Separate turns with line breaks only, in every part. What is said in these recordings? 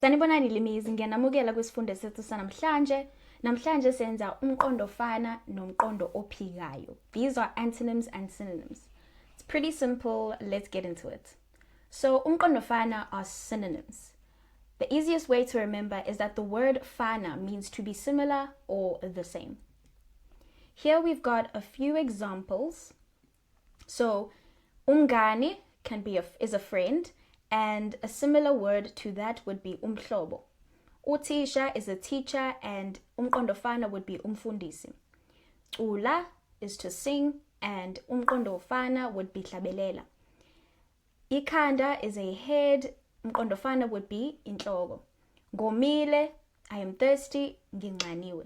Sanibonani limizi, ngiyanamukela kwisifundo sethu sanamhlanje. Namhlanje senza umqondo ofana nomqondo ophikayo. These are antonyms and synonyms. It's pretty simple. Let's get into it. So, umqondo ofana are synonyms. The easiest way to remember is that the word fana means to be similar or the same. Here we've got a few examples. So, umngani is a friend, and a similar word to that would be umhlobo. Utisha is a teacher, and umqondo ofana would be umfundisi. Cula is to sing, and umqondo ofana would be hlabelela. Ikhanda is a head, umqondo ofana would be inhloko. Ngomile, I am thirsty, nginxaniwe.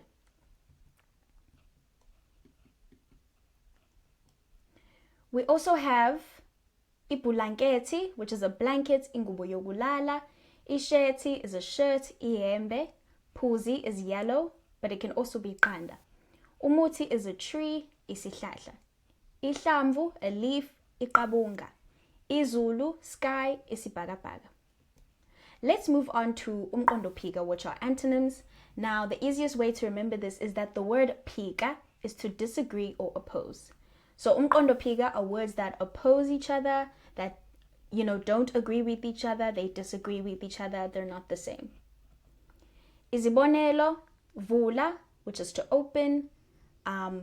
We also have ibulanketi, which is a blanket, ingubo yokulala. Isheti is a shirt, ihembe. Phuzi is yellow, but it can also be qanda. Umuthi is a tree, isihlahla. Ihlamvu, a leaf, iqabunga. Izulu, sky, isibhakabhaka. Let's move on to umqondo phika, which are antonyms. Now, the easiest way to remember this is that the word phika is to disagree or oppose. So umqondo phika are words that oppose each other, that don't agree with each other, they disagree with each other, they're not the same. Izibonelo, vula, which is to open. Umqondo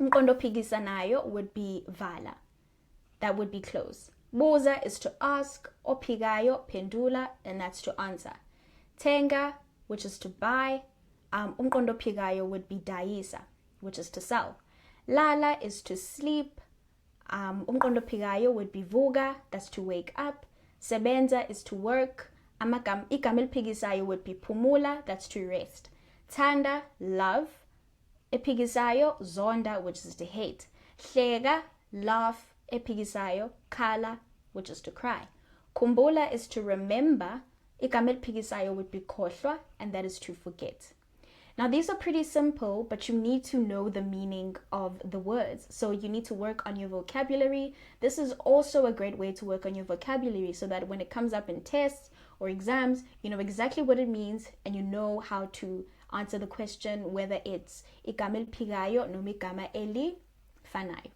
phikisanayo would be vala, that would be close. Buza is to ask, ophikayo, pendula, and that's to answer. Tenga, which is to buy. Umqondo phikayo would be dayisa, which is to sell. Lala is to sleep. Umqondo phikayo would be vuga, that's to wake up. Sebenza is to work. Igama eliphikisayo would be phumula, that's to rest. Thanda, love. Ephikisayo, zonda, which is to hate. Hleka, laugh. Ephikisayo, khala, which is to cry. Kumbula is to remember. Igama eliphikisayo would be khohlwa, and that is to forget. Now, these are pretty simple, but you need to know the meaning of the words. So you need to work on your vocabulary. This is also a great way to work on your vocabulary so that when it comes up in tests or exams, you know exactly what it means and you know how to answer the question, whether it's igama eliphikayo noma igama elifanayo.